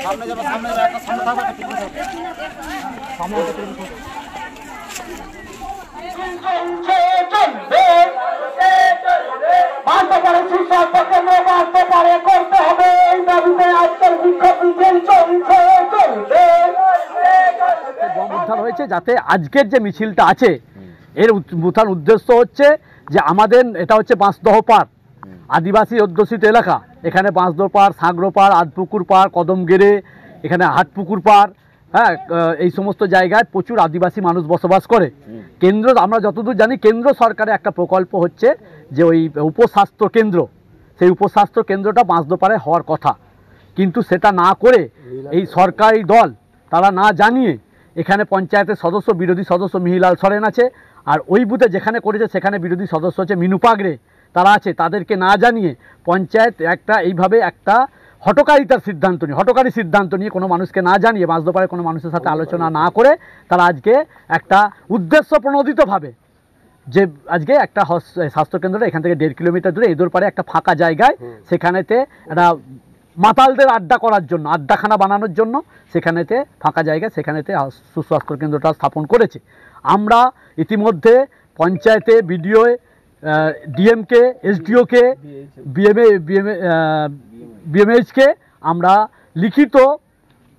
সামনে যাবে, সামনে যাবে, একটা সামনে থাকবে, একটা পিছনে থাকবে। সামনে একটা পিছনে থাকবে। উদ্ধার হয়েছে যাতে আজকের যে মিছিলটা আছে এর প্রধান উদ্দেশ্য হচ্ছে যে আমাদের এটা হচ্ছে বাঁশদহ পাড়, আদিবাসী অধ্যুষিত এলাকা। এখানে বাঁশদহ পাড়, সাঁকড়ো পাড়, আধপুকুর পাড়, কদমগেড়ে, এখানে হাটপুকুর পাড়, হ্যাঁ, এই সমস্ত জায়গায় প্রচুর আদিবাসী মানুষ বসবাস করে। কেন্দ্র, আমরা যতদূর জানি কেন্দ্র সরকারের একটা প্রকল্প হচ্ছে যে ওই উপস্বাস্থ্য কেন্দ্র, সেই উপস্বাস্থ্য কেন্দ্রটা বাঁশদহ পাড়ে হওয়ার কথা, কিন্তু সেটা না করে এই সরকারি দল তারা না জানিয়ে এখানে পঞ্চায়েতের সদস্য, বিরোধী সদস্য মিহিলাল সরেন আছে, আর ওই বুথে যেখানে করেছে সেখানে বিরোধী সদস্য হচ্ছে মিনু পাগড়ে, তারা আছে। তাদেরকে না জানিয়ে পঞ্চায়েত একটা এইভাবে একটা হটকারী সিদ্ধান্ত নিয়ে কোনো মানুষকে না জানিয়ে বাঁশদহ পাড়ায় কোনো মানুষের সাথে আলোচনা না করে তারা আজকে একটা উদ্দেশ্য প্রণোদিতভাবে যে আজকে একটা স্বাস্থ্যকেন্দ্রটা এখান থেকে 1.5 কিলোমিটার দূরে এদোর পাড়ে একটা ফাঁকা জায়গায় সেখানেতে একটা মাতালদের আড্ডা করার জন্য, আড্ডাখানা বানানোর জন্য সেখানেতে ফাঁকা জায়গায় সেখানেতে সুস্বাস্থ্য কেন্দ্রটা স্থাপন করেছে। আমরা ইতিমধ্যে পঞ্চায়েতে বিডিও, ডিএমকে, এসডিওকে, বিএমএইচকে আমরা লিখিত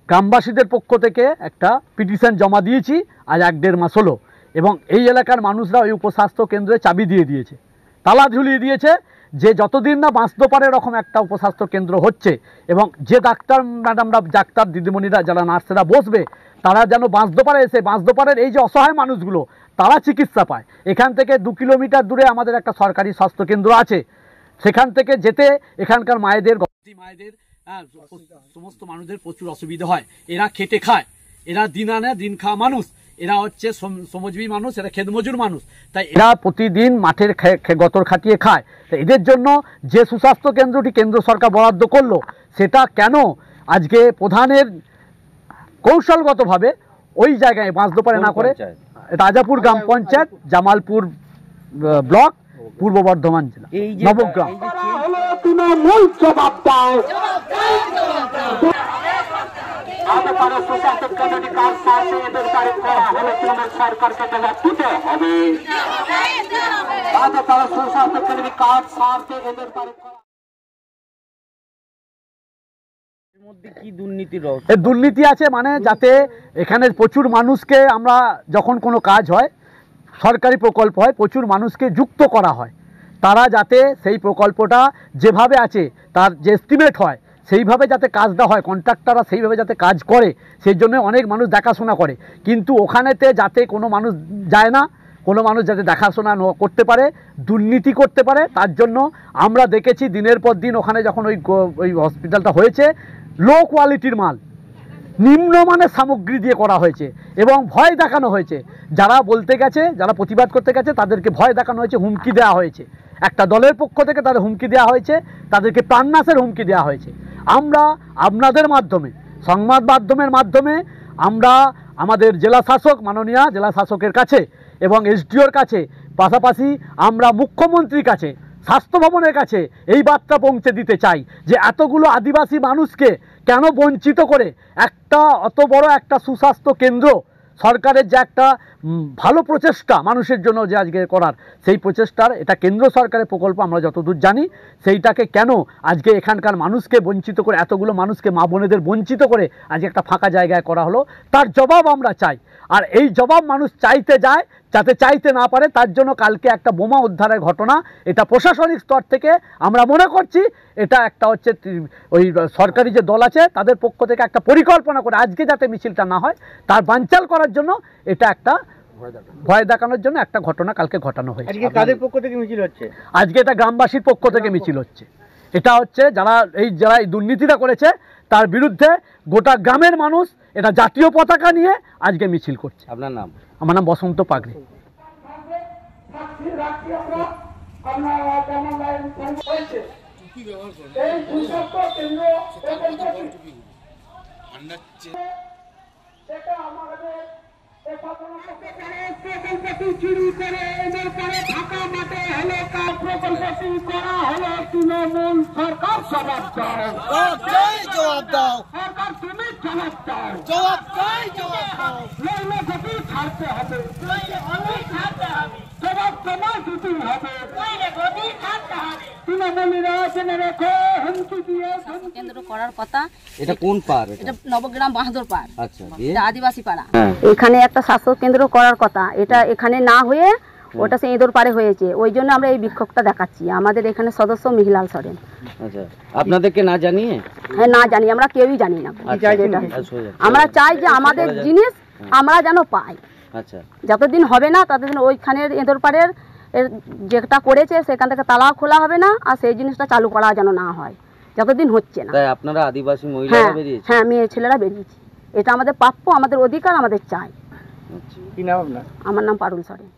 গ্রামবাসীদের পক্ষ থেকে একটা পিটিশন জমা দিয়েছি। আজ 1-1.5 মাস হলো, এবং এই এলাকার মানুষরা ওই উপস্বাস্থ্য কেন্দ্রে চাবি দিয়ে দিয়েছে, তালা ঝুলিয়ে দিয়েছে, যে যতদিন না বাঁশদহ পাড়ে এরকম একটা উপস্বাস্থ্য কেন্দ্র হচ্ছে এবং যে ডাক্তার ম্যাডামরা, ডাক্তার দিদিমণিরা, যারা নার্সেরা বসবে, তারা যেন বাঁশদহ পাড়ে এসে বাঁশদহ পাড়ের এই যে অসহায় মানুষগুলো তারা চিকিৎসা পায়। এখান থেকে 2 কিলোমিটার দূরে আমাদের একটা সরকারি স্বাস্থ্যকেন্দ্র আছে, সেখান থেকে যেতে এখানকার মায়েদের সমস্ত মানুষদের প্রচুর অসুবিধা হয়। এরা খেটে খায়, এরা দিন আনে দিন খাওয়া মানুষ, এরা হচ্ছে শ্রমজীবী মানুষ, এরা ক্ষেতমজুর মানুষ, তাই এরা প্রতিদিন মাঠের গতর খাটিয়ে খায়। তাই এদের জন্য যে সুস্বাস্থ্য কেন্দ্রটি কেন্দ্র সরকার বরাদ্দ করলো সেটা কেন আজকে প্রধানের কৌশলগতভাবে ওই জায়গায় বাঁশদহ পাড়ে না করে রাজাপুর গ্রাম পঞ্চায়েত, জামালপুর ব্লক, পূর্ব বর্ধমান জেলা, নবগ্রাম। দুর্নীতি আছে, মানে যাতে এখানে প্রচুর মানুষকে, আমরা যখন কোনো কাজ হয়, সরকারি প্রকল্প হয়, প্রচুর মানুষকে যুক্ত করা হয়, তারা যাতে সেই প্রকল্পটা যেভাবে আছে তার যে এস্টিমেট হয় সেইভাবে যাতে কাজটা হয়, কন্ট্রাক্টররা সেইভাবে যাতে কাজ করে, সেই জন্য অনেক মানুষ দেখাশোনা করে। কিন্তু ওখানেতে যাতে কোনো মানুষ যায় না, কোনো মানুষ যাতে দেখাশোনা করতে পারে, দুর্নীতি করতে পারে, তার জন্য আমরা দেখেছি দিনের পর দিন ওখানে যখন ওই হসপিটালটা হয়েছে, লো কোয়ালিটির মাল, নিম্নমানের সামগ্রী দিয়ে করা হয়েছে এবং ভয় দেখানো হয়েছে। যারা বলতে গেছে, যারা প্রতিবাদ করতে গেছে, তাদেরকে ভয় দেখানো হয়েছে, হুমকি দেওয়া হয়েছে, একটা দলের পক্ষ থেকে তাদের হুমকি দেওয়া হয়েছে, তাদেরকে প্রাণনাশের হুমকি দেওয়া হয়েছে। আমরা আপনাদের মাধ্যমে, সংবাদ মাধ্যমের মাধ্যমে আমরা আমাদের জেলা শাসক, মাননীয় জেলা শাসকের কাছে এবং এসডিওর কাছে, পাশাপাশি আমরা মুখ্যমন্ত্রীর কাছে, স্বাস্থ্য ভবনের কাছে এই বার্তা পৌঁছে দিতে চাই যে এতগুলো আদিবাসী মানুষকে কেন বঞ্চিত করে একটা অত বড় একটা সুস্বাস্থ্য কেন্দ্র, সরকারের যে একটা ভালো প্রচেষ্টা মানুষের জন্য যে আজকে করার, সেই প্রচেষ্টার এটা কেন্দ্র সরকারের প্রকল্প আমরা যতদূর জানি, সেইটাকে কেন আজকে এখানকার মানুষকে বঞ্চিত করে, এতগুলো মানুষকে, মা বোনেদের বঞ্চিত করে আজকে একটা ফাঁকা জায়গায় করা হলো, তার জবাব আমরা চাই। আর এই জবাব মানুষ চাইতে যায়, যাতে চাইতে না পারে, তার জন্য কালকে একটা বোমা উদ্ধারের ঘটনা, এটা প্রশাসনিক স্তর থেকে আমরা মনে করছি এটা একটা হচ্ছে ওই সরকারি যে দল আছে তাদের পক্ষ থেকে একটা পরিকল্পনা করে আজকে যাতে মিছিলটা না হয় তার বানচাল করার জন্য, এটা একটা ভয় দেখানোর জন্য একটা ঘটনা কালকে ঘটানো হয়েছে। আজকে কাদের পক্ষ থেকে মিছিল হচ্ছে? আজকে এটা গ্রামবাসীর পক্ষ থেকে মিছিল হচ্ছে। এটা হচ্ছে যারা এই দুর্নীতিটা করেছে তার বিরুদ্ধে গোটা গ্রামের মানুষ এটা জাতীয় পতাকা নিয়ে আজকে মিছিল করছে। আপনার নাম? আমার নাম বসন্ত পাগড়ি। তৃণমূল সরকার জবাব দাও। কেন্দ্র করার কথা। এটা কোন পার? এটা নবগ্রাম বাহাদুর পার। আচ্ছা, এটা আদিবাসী পাড়া। এখানে একটা স্বাস্থ্য কেন্দ্র করার কথা, এটা এখানে না হয়ে ওটা সেই ইঁদুর পাড়ে হয়েছে, ওই জন্য আমরা এই বিক্ষোভটা দেখাচ্ছি। আমাদের এখানে সদস্য মিহিলাল সরেন। আচ্ছা, আপনাদেরকে না জানিয়ে? হ্যাঁ, না জানি, আমরা কেউই জানি না। যেটা আমরা চাই যে আমাদের জিনিস আমরা যেন পাই। আচ্ছা, যতদিন হবে না ততদিন ওইখানের ইঁদুর পাড়ের যেটা করেছে সেখান থেকে তালা খোলা হবে না, আর সেই জিনিসটা চালু করা যেন না হয় যতদিন হচ্ছে না। তাই আপনারা আদিবাসী মহিলারা বেরিয়েছে? হ্যাঁ, মেয়ে ছেলেরা বেরিয়েছে। এটা আমাদের প্রাপ্য, আমাদের অধিকার, আমাদের চাই। আচ্ছা, কি নাম আপনার? আমার নাম পারুল সরেন।